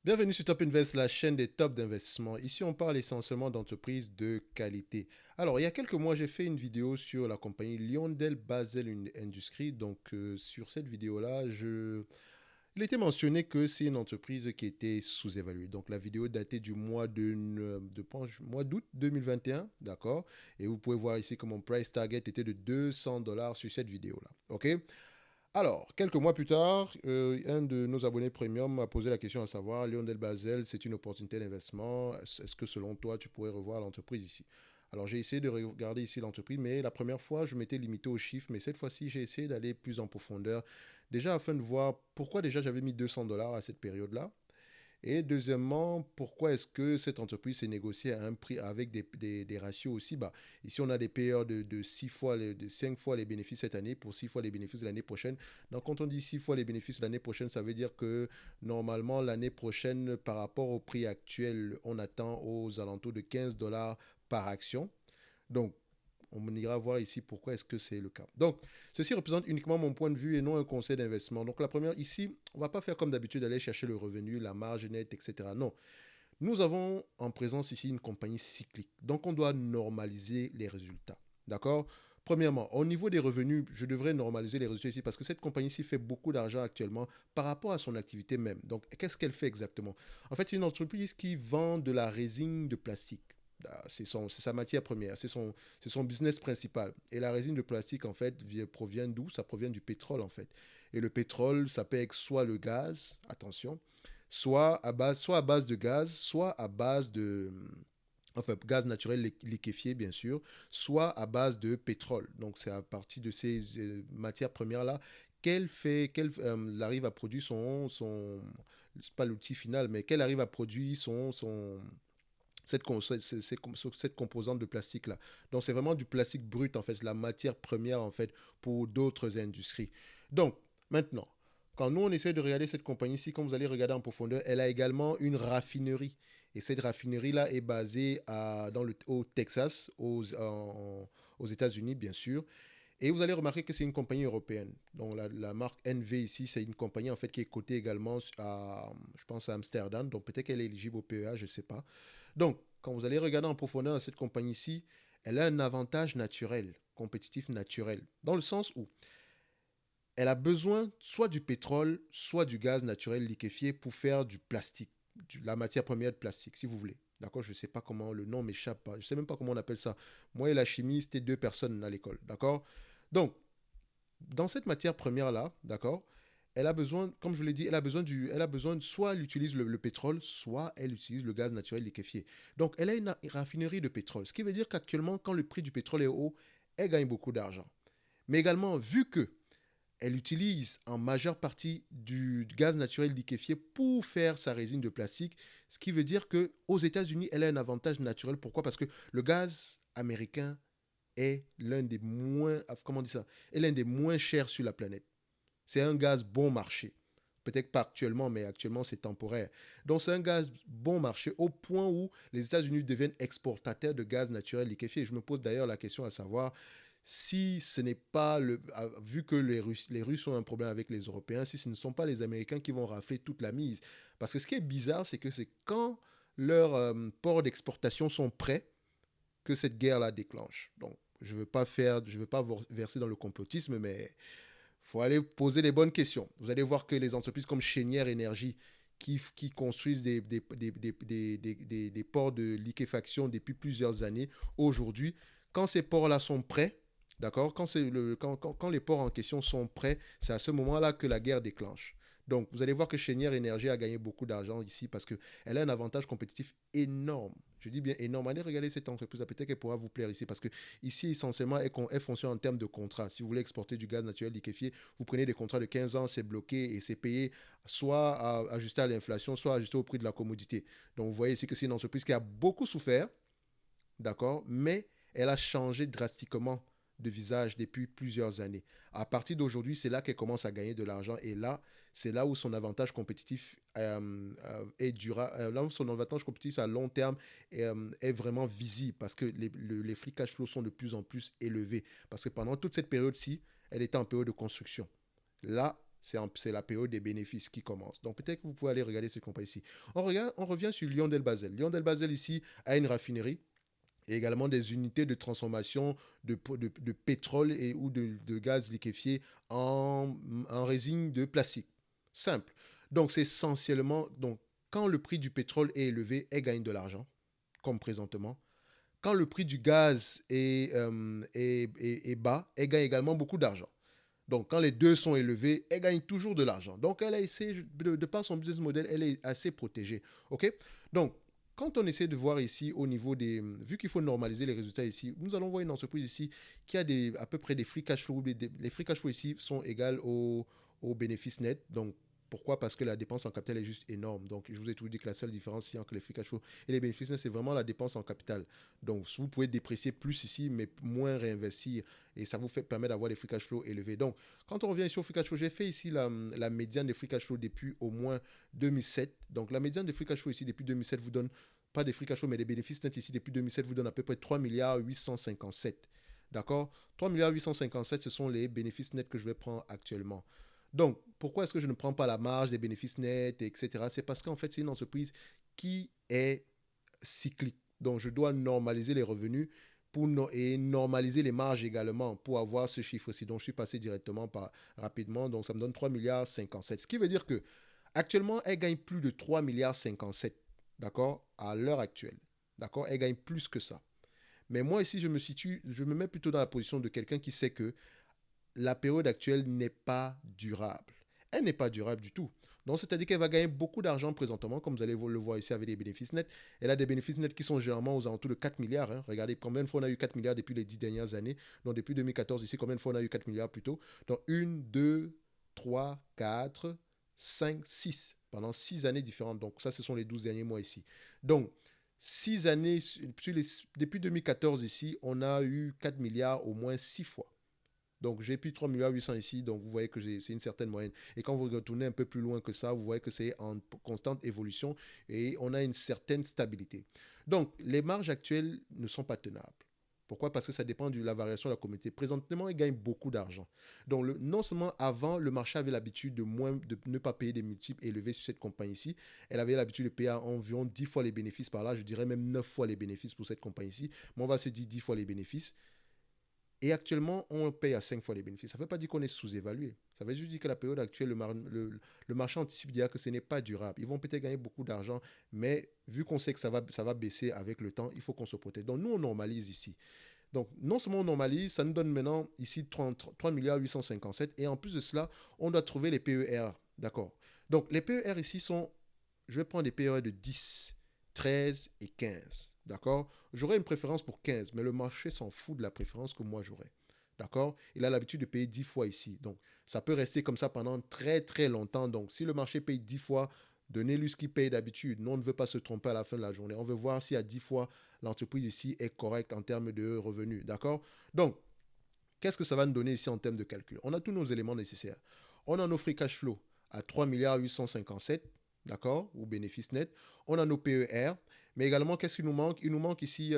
Bienvenue sur Top Invest, la chaîne des tops d'investissement. Ici, on parle essentiellement d'entreprises de qualité. Alors, il y a quelques mois, j'ai fait une vidéo sur la compagnie Lyondell Basel Industries. Donc, sur cette vidéo-là, il était mentionné que c'est une entreprise qui était sous-évaluée. Donc, la vidéo datait du mois d'août 2021, d'accord? Et vous pouvez voir ici que mon price target était de $200 sur cette vidéo-là, ok? Alors, quelques mois plus tard, un de nos abonnés premium m'a posé la question à savoir, Lionel Basel, c'est une opportunité d'investissement. Est-ce que selon toi, tu pourrais revoir l'entreprise ici? Alors, j'ai essayé de regarder ici l'entreprise, mais la première fois, je m'étais limité aux chiffres, mais cette fois-ci, j'ai essayé d'aller plus en profondeur, déjà afin de voir pourquoi déjà j'avais mis $200 à cette période-là. Et deuxièmement, pourquoi est-ce que cette entreprise s'est négociée à un prix avec des ratios aussi bas? Ici, on a des payeurs de 6 fois, de 5 fois les bénéfices cette année pour 6 fois les bénéfices de l'année prochaine. Donc, quand on dit 6 fois les bénéfices de l'année prochaine, ça veut dire que normalement, l'année prochaine, par rapport au prix actuel, on attend aux alentours de $15 par action. Donc, on ira voir ici pourquoi est-ce que c'est le cas. Donc, ceci représente uniquement mon point de vue et non un conseil d'investissement. Donc, la première, ici, on ne va pas faire comme d'habitude d'aller chercher le revenu, la marge nette, etc. Non. Nous avons en présence ici une compagnie cyclique. Donc, on doit normaliser les résultats. D'accord? Premièrement, au niveau des revenus, je devrais normaliser les résultats ici parce que cette compagnie-ci fait beaucoup d'argent actuellement par rapport à son activité même. Donc, qu'est-ce qu'elle fait exactement? En fait, c'est une entreprise qui vend de la résine de plastique. C'est sa matière première, c'est son business principal. Et la résine de plastique, en fait, provient d'où? Ça provient du pétrole, en fait. Et le pétrole, ça peut être soit le gaz, attention, soit à base de gaz, soit à base de, enfin, gaz naturel liquéfié, bien sûr, soit à base de pétrole. Donc, c'est à partir de ces matières premières-là qu'elle arrive à produire c'est pas l'outil final, mais qu'elle arrive à produire cette composante de plastique là. Donc c'est vraiment du plastique brut en fait, la matière première en fait pour d'autres industries. Donc maintenant, quand nous on essaie de regarder cette compagnie-ci, comme vous allez regarder en profondeur, elle a également une raffinerie. Et cette raffinerie-là est basée au Texas, aux États-Unis, bien sûr. Et vous allez remarquer que c'est une compagnie européenne. Donc la marque NV ici, c'est une compagnie en fait qui est cotée également je pense à Amsterdam. Donc peut-être qu'elle est éligible au PEA, je ne sais pas. Donc quand vous allez regarder en profondeur cette compagnie-ci, elle a un avantage naturel, compétitif naturel, dans le sens où elle a besoin soit du pétrole, soit du gaz naturel liquéfié pour faire du plastique, la matière première de plastique, si vous voulez. D'accord? Je ne sais pas comment, le nom m'échappe pas. Je ne sais même pas comment on appelle ça. Moi et la chimie, c'était deux personnes à l'école. D'accord? Donc, dans cette matière première-là, d'accord, elle a besoin, comme je l'ai dit, elle a besoin, soit elle utilise le pétrole, soit elle utilise le gaz naturel liquéfié. Donc, elle a une raffinerie de pétrole, ce qui veut dire qu'actuellement, quand le prix du pétrole est haut, elle gagne beaucoup d'argent. Mais également, vu que elle utilise en majeure partie du gaz naturel liquéfié pour faire sa résine de plastique, ce qui veut dire que aux États-Unis, elle a un avantage naturel. Pourquoi? Parce que le gaz américain est l'un des moins, comment on dit ça, est l'un des moins chers sur la planète. C'est un gaz bon marché. Peut-être pas actuellement, mais actuellement c'est temporaire. Donc c'est un gaz bon marché au point où les États-Unis deviennent exportateurs de gaz naturel liquéfié. Je me pose d'ailleurs la question à savoir si ce n'est pas vu que les Russes ont un problème avec les Européens, si ce ne sont pas les Américains qui vont rafler toute la mise. Parce que ce qui est bizarre, c'est que c'est quand leurs ports d'exportation sont prêts que cette guerre-là déclenche. Donc, je veux pas verser dans le complotisme, mais il faut aller poser les bonnes questions. Vous allez voir que les entreprises comme Cheniere Énergie, qui construisent des ports de liquéfaction depuis plusieurs années, aujourd'hui, quand ces ports-là sont prêts, d'accord, quand les ports en question sont prêts, c'est à ce moment-là que la guerre déclenche. Donc, vous allez voir que Cheniere Énergie a gagné beaucoup d'argent ici parce qu'elle a un avantage compétitif énorme. Je dis bien énorme. Allez regarder cette entreprise, peut-être qu'elle pourra vous plaire ici parce que ici, essentiellement, elle fonctionne en termes de contrat. Si vous voulez exporter du gaz naturel liquéfié, vous prenez des contrats de 15 ans, c'est bloqué et c'est payé soit ajusté à l'inflation, soit ajusté au prix de la commodité. Donc, vous voyez ici que c'est une entreprise qui a beaucoup souffert, d'accord, mais elle a changé drastiquement de visage depuis plusieurs années. À partir d'aujourd'hui, c'est là qu'elle commence à gagner de l'argent et là, c'est là où son avantage compétitif est durable, là où son avantage compétitif à long terme est vraiment visible parce que les free cash flow sont de plus en plus élevés. Parce que pendant toute cette période-ci, elle était en période de construction. Là, c'est la période des bénéfices qui commence. Donc peut-être que vous pouvez aller regarder ce qu'on paye ici. On revient sur Lyon Del Basel. Lyon Del Basel ici a une raffinerie et également des unités de transformation de pétrole ou de gaz liquéfié en résine de plastique. Simple. Donc c'est essentiellement, donc, quand le prix du pétrole est élevé, elle gagne de l'argent, comme présentement. Quand le prix du gaz est bas, elle gagne également beaucoup d'argent. Donc, quand les deux sont élevés, elle gagne toujours de l'argent. Donc, elle a essayé, de par son business model, elle est assez protégée. OK? Donc, quand on essaie de voir ici au niveau des... Vu qu'il faut normaliser les résultats ici, nous allons voir une entreprise ici qui a à peu près des free cash flow. Les free cash flow ici sont égales au bénéfice net. Donc, pourquoi? Parce que la dépense en capital est juste énorme. Donc, je vous ai toujours dit que la seule différence ici entre les free cash flow et les bénéfices nets, c'est vraiment la dépense en capital. Donc, vous pouvez déprécier plus ici, mais moins réinvestir. Et ça vous permet d'avoir des free cash flow élevés. Donc, quand on revient ici au free cash flow, j'ai fait ici la médiane des free cash flow depuis au moins 2007. Donc, la médiane des free cash flow ici depuis 2007 vous donne, pas des free cash flow, mais des bénéfices nets ici depuis 2007 vous donne à peu près 3 milliards 857. D'accord? 3 milliards 857, ce sont les bénéfices nets que je vais prendre actuellement. Donc, pourquoi est-ce que je ne prends pas la marge des bénéfices nets, etc. C'est parce qu'en fait, c'est une entreprise qui est cyclique. Donc, je dois normaliser les revenus et normaliser les marges également pour avoir ce chiffre-ci. Donc, je suis passé directement rapidement. Donc, ça me donne 3 milliards 57. Ce qui veut dire que actuellement, elle gagne plus de 3 milliards 57. D'accord? À l'heure actuelle. D'accord? Elle gagne plus que ça. Mais moi, ici, je me mets plutôt dans la position de quelqu'un qui sait que la période actuelle n'est pas durable. Elle n'est pas durable du tout. Donc, c'est-à-dire qu'elle va gagner beaucoup d'argent présentement, comme vous allez le voir ici avec les bénéfices nets. Elle a des bénéfices nets qui sont généralement aux alentours de 4 milliards. Hein. Regardez combien de fois on a eu 4 milliards depuis les 10 dernières années. Donc, depuis 2014 ici, combien de fois on a eu 4 milliards plutôt. Donc, 1, 2, 3, 4, 5, 6. Pendant 6 années différentes. Donc, ça, ce sont les 12 derniers mois ici. Donc, 6 années, depuis 2014 ici, on a eu 4 milliards au moins 6 fois. Donc, j'ai plus 3 milliards 800 ici, donc vous voyez que c'est une certaine moyenne. Et quand vous retournez un peu plus loin que ça, vous voyez que c'est en constante évolution et on a une certaine stabilité. Donc, les marges actuelles ne sont pas tenables. Pourquoi? Parce que ça dépend de la variation de la communauté. Présentement, ils gagnent beaucoup d'argent. Donc, non seulement avant, le marché avait l'habitude de ne pas payer des multiples élevés sur cette compagnie-ci. Elle avait l'habitude de payer environ 10 fois les bénéfices par là. Je dirais même 9 fois les bénéfices pour cette compagnie-ci. Mais on va se dire 10 fois les bénéfices. Et actuellement, on paye à 5 fois les bénéfices. Ça ne veut pas dire qu'on est sous-évalué. Ça veut juste dire que la période actuelle, le marché anticipe dire que ce n'est pas durable. Ils vont peut-être gagner beaucoup d'argent, mais vu qu'on sait que ça va baisser avec le temps, il faut qu'on se protège. Donc, nous, on normalise ici. Donc, non seulement on normalise, ça nous donne maintenant ici 3 milliards 857. Et en plus de cela, on doit trouver les PER. D'accord. Donc, les PER ici sont, je vais prendre des PER de 10, 13 et 15. D'accord? J'aurais une préférence pour 15, mais le marché s'en fout de la préférence que moi j'aurais. D'accord? Il a l'habitude de payer 10 fois ici. Donc, ça peut rester comme ça pendant très très longtemps. Donc, si le marché paye 10 fois, donnez-lui ce qu'il paye d'habitude. Nous, on ne veut pas se tromper à la fin de la journée. On veut voir si à 10 fois, l'entreprise ici est correcte en termes de revenus. D'accord? Donc, qu'est-ce que ça va nous donner ici en termes de calcul? On a tous nos éléments nécessaires. On a nos free cash flow à 3 milliards 857, d'accord, ou bénéfice net. On a nos PER, mais également, qu'est-ce qu'il nous manque? Il nous manque ici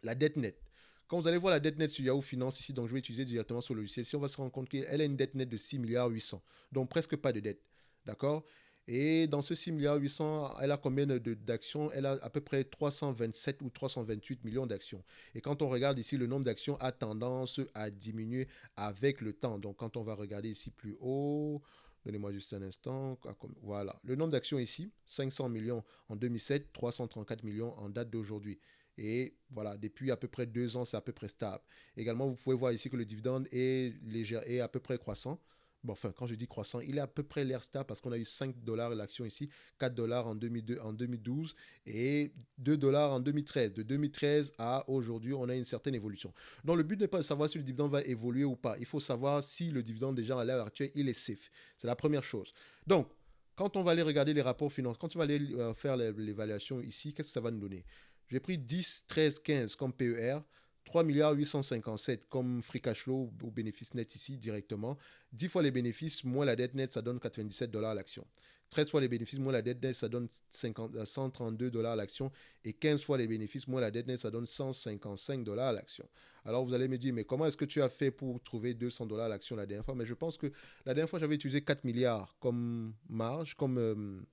la dette nette. Quand vous allez voir la dette nette sur Yahoo Finance ici, donc je vais utiliser directement sur le logiciel, si on va se rendre compte qu'elle a une dette nette de 6 milliards 800, donc presque pas de dette, d'accord? Et dans ce 6 milliards 800, elle a combien d'actions? Elle a à peu près 327 ou 328 millions d'actions. Et quand on regarde ici, le nombre d'actions a tendance à diminuer avec le temps. Donc quand on va regarder ici plus haut, donnez-moi juste un instant. Voilà. Le nombre d'actions ici, 500 millions en 2007, 334 millions en date d'aujourd'hui. Et voilà, depuis à peu près 2 ans, c'est à peu près stable. Également, vous pouvez voir ici que le dividende est à peu près croissant. Bon, enfin, quand je dis croissant, il est à peu près l'air stable parce qu'on a eu 5 dollars l'action ici, 4 dollars en 2012 et 2 dollars en 2013. De 2013 à aujourd'hui, on a une certaine évolution. Donc, le but n'est pas de savoir si le dividende va évoluer ou pas. Il faut savoir si le dividende, déjà à l'heure actuelle, il est safe. C'est la première chose. Donc, quand on va aller regarder les rapports financiers, quand on va aller faire l'évaluation ici, qu'est-ce que ça va nous donner? J'ai pris 10, 13, 15 comme PER, 3 milliards 857 comme free cash flow ou bénéfice net ici directement. 10 fois les bénéfices, moins la dette nette, ça donne 97 dollars l'action. 13 fois les bénéfices moins la dette nette, ça donne 132 dollars l'action. Et 15 fois les bénéfices moins la dette nette, ça donne 155 dollars l'action. Alors vous allez me dire, mais comment est-ce que tu as fait pour trouver 200 dollars l'action la dernière fois? Mais je pense que la dernière fois, j'avais utilisé 4 milliards comme marge, comme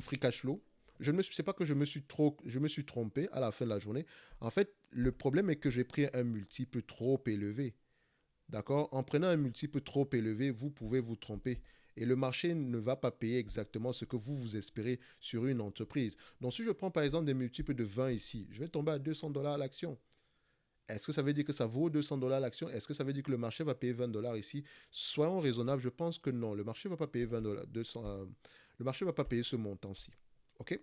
free cash flow. C'est pas que je me suis trompé à la fin de la journée. En fait, le problème est que j'ai pris un multiple trop élevé. D'accord? En prenant un multiple trop élevé, vous pouvez vous tromper. Et le marché ne va pas payer exactement ce que vous espérez sur une entreprise. Donc, si je prends par exemple des multiples de 20 ici, je vais tomber à 200 dollars l'action. Est-ce que ça veut dire que ça vaut 200 dollars l'action? Est-ce que ça veut dire que le marché va payer 20 dollars ici? Soyons raisonnables, je pense que non. Le marché ne va pas payer 20 dollars, 200, le marché ne va pas payer ce montant-ci. OK?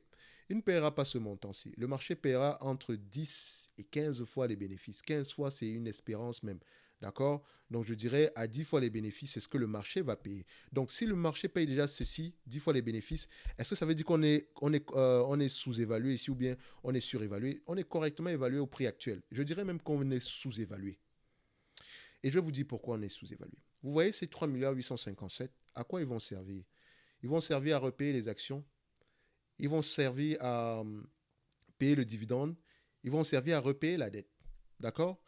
Il ne paiera pas ce montant-ci. Le marché paiera entre 10 et 15 fois les bénéfices. 15 fois, c'est une espérance même. D'accord? Donc, je dirais à 10 fois les bénéfices, c'est ce que le marché va payer. Donc, si le marché paye déjà ceci, 10 fois les bénéfices, est-ce que ça veut dire on est sous-évalué ici ou bien on est surévalué? On est correctement évalué au prix actuel. Je dirais même qu'on est sous-évalué. Et je vais vous dire pourquoi on est sous-évalué. Vous voyez ces 3,857 milliards, à quoi ils vont servir? Ils vont servir à repayer les actions. Ils vont servir à payer le dividende. Ils vont servir à repayer la dette. D'accord?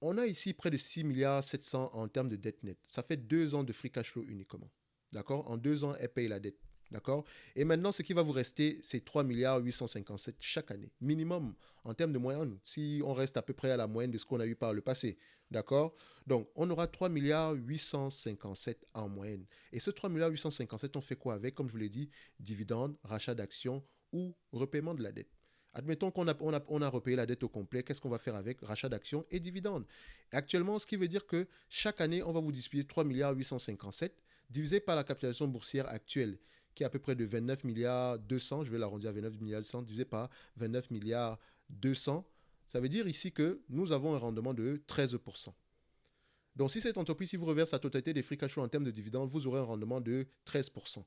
On a ici près de 6 milliards 700 en termes de dette nette. Ça fait 2 ans de free cash flow uniquement. D'accord? En 2 ans, elle paye la dette. D'accord? Et maintenant, ce qui va vous rester, c'est 3 milliards 857 chaque année. Minimum en termes de moyenne, si on reste à peu près à la moyenne de ce qu'on a eu par le passé. D'accord? Donc, on aura 3 milliards 857 en moyenne. Et ce 3 milliards 857, on fait quoi avec? Comme je vous l'ai dit, dividendes, rachat d'actions ou repaiement de la dette. Admettons qu'on a repayé la dette au complet. Qu'est-ce qu'on va faire avec? Rachat d'actions et dividendes. Actuellement, ce qui veut dire que chaque année, on va vous distribuer 3 milliards 857 divisé par la capitalisation boursière actuelle, qui est à peu près de 29 milliards 200. Je vais l'arrondir à 29 milliards 200, divisé par 29 milliards 200. Ça veut dire ici que nous avons un rendement de 13%. Donc, si cette entreprise, si vous reverse la totalité des free cash flow en termes de dividendes, vous aurez un rendement de 13%.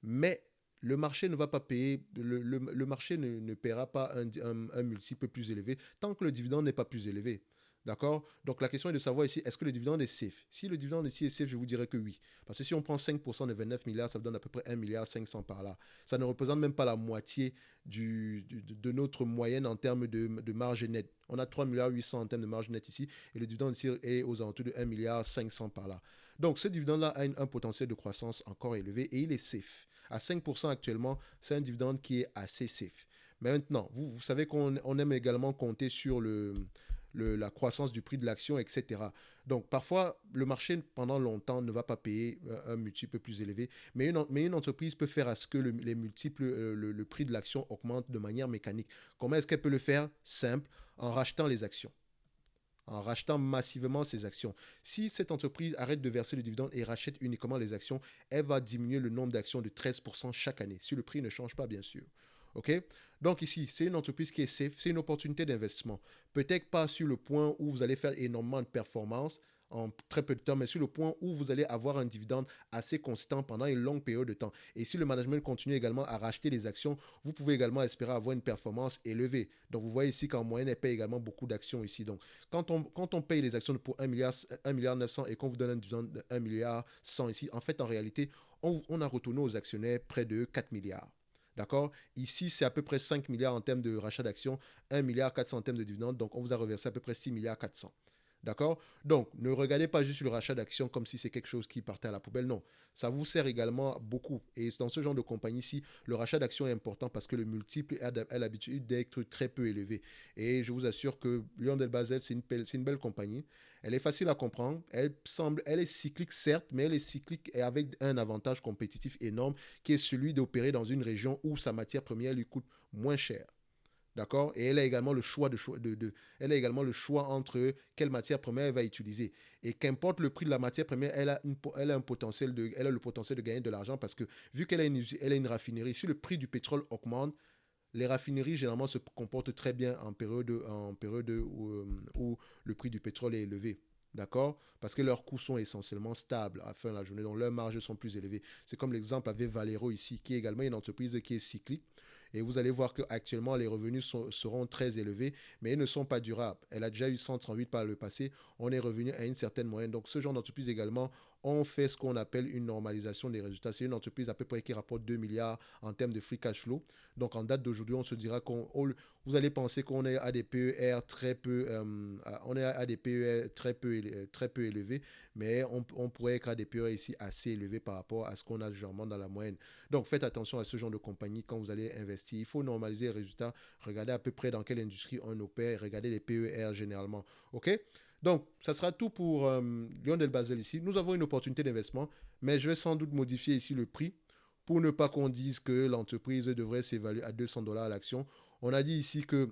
Mais le marché ne va pas payer, le marché ne paiera pas un multiple plus élevé tant que le dividende n'est pas plus élevé. D'accord? Donc la question est de savoir ici, est-ce que le dividende est safe? Si le dividende ici est safe, je vous dirais que oui. Parce que si on prend 5% de 29 milliards, ça vous donne à peu près 1 milliard 500 par là. Ça ne représente même pas la moitié de notre moyenne en termes de marge nette. On a 3 milliards 800 en termes de marge nette ici, et le dividende ici est aux alentours de 1 milliard 500 par là. Donc ce dividende-là a un potentiel de croissance encore élevé et il est safe. À 5% actuellement, c'est un dividende qui est assez safe. Mais maintenant, vous savez qu'on aime également compter sur la croissance du prix de l'action, etc. Donc parfois, le marché pendant longtemps ne va pas payer un multiple plus élevé, mais une entreprise peut faire à ce que les multiples, le prix de l'action augmente de manière mécanique. Comment est-ce qu'elle peut le faire? Simple, en rachetant les actions, en rachetant massivement ses actions. Si cette entreprise arrête de verser le dividende et rachète uniquement les actions, elle va diminuer le nombre d'actions de 13% chaque année, si le prix ne change pas, bien sûr. OK? Donc ici, c'est une entreprise qui est safe, c'est une opportunité d'investissement. Peut-être pas sur le point où vous allez faire énormément de performances en très peu de temps, mais sur le point où vous allez avoir un dividende assez constant pendant une longue période de temps. Et si le management continue également à racheter les actions, vous pouvez également espérer avoir une performance élevée. Donc vous voyez ici qu'en moyenne, elle paye également beaucoup d'actions ici. Donc quand on paye les actions pour 1 milliard 900 et qu'on vous donne un dividende de 1 milliard 100 ici, en fait, en réalité, on a retourné aux actionnaires près de 4 milliards. D'accord? Ici, c'est à peu près 5 milliards en termes de rachat d'actions, 1 milliard 400 en termes de dividendes. Donc, on vous a reversé à peu près 6 milliards 400. D'accord? Donc, ne regardez pas juste le rachat d'actions comme si c'est quelque chose qui partait à la poubelle. Non, ça vous sert également beaucoup. Et dans ce genre de compagnie-ci, le rachat d'actions est important parce que le multiple a l'habitude d'être très peu élevé. Et je vous assure que Lion del Basel, c'est une belle compagnie. Elle est facile à comprendre. Elle est cyclique, certes, mais elle est cyclique et avec un avantage compétitif énorme qui est celui d'opérer dans une région où sa matière première lui coûte moins cher. D'accord? Et elle a également le choix, elle a également le choix entre quelle matière première elle va utiliser. Et qu'importe le prix de la matière première, elle a le potentiel de gagner de l'argent parce que vu elle a une raffinerie, si le prix du pétrole augmente, les raffineries généralement se comportent très bien en période où le prix du pétrole est élevé. D'accord? Parce que leurs coûts sont essentiellement stables à la fin de la journée, donc leurs marges sont plus élevées. C'est comme l'exemple avec Valero ici, qui est également une entreprise qui est cyclique. Et vous allez voir qu'actuellement, les revenus seront très élevés, mais ils ne sont pas durables. Elle a déjà eu 138 par le passé. On est revenu à une certaine moyenne. Donc, ce genre d'entreprise également on fait ce qu'on appelle une normalisation des résultats. C'est une entreprise à peu près qui rapporte 2 milliards en termes de free cash flow. Donc, en date d'aujourd'hui, on se dira vous allez penser qu'on est à des PER très peu, on est à des PER très peu élevés, mais on pourrait être à des PER ici assez élevés par rapport à ce qu'on a généralement dans la moyenne. Donc, faites attention à ce genre de compagnie quand vous allez investir. Il faut normaliser les résultats, regardez à peu près dans quelle industrie on opère, regardez les PER généralement. OK? Donc, ça sera tout pour Lyon Basel ici. Nous avons une opportunité d'investissement, mais je vais sans doute modifier ici le prix pour ne pas qu'on dise que l'entreprise devrait s'évaluer à 200 dollars l'action. On a dit ici que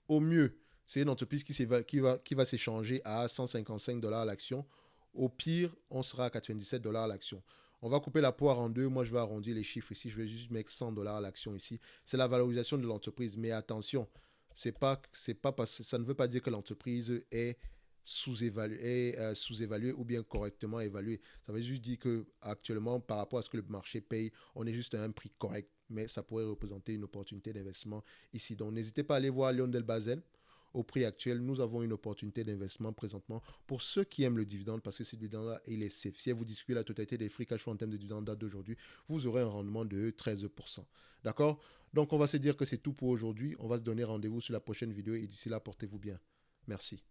au mieux, c'est une entreprise qui va s'échanger à 155 dollars l'action. Au pire, on sera à 97 dollars l'action. On va couper la poire en deux. Moi, je vais arrondir les chiffres ici. Je vais juste mettre 100 dollars l'action ici. C'est la valorisation de l'entreprise. Mais attention, ça ne veut pas dire que l'entreprise est sous-évaluée ou bien correctement évaluée. Ça veut juste dire que actuellement, par rapport à ce que le marché paye, on est juste à un prix correct. Mais ça pourrait représenter une opportunité d'investissement ici. Donc, n'hésitez pas à aller voir Lyon Basel. Au prix actuel, nous avons une opportunité d'investissement présentement pour ceux qui aiment le dividende, parce que ce dividende-là, il est safe. Si vous discutez la totalité des free cash flow en termes de dividende d'aujourd'hui, vous aurez un rendement de 13%. D'accord? Donc, on va se dire que c'est tout pour aujourd'hui. On va se donner rendez-vous sur la prochaine vidéo et d'ici là, portez-vous bien. Merci.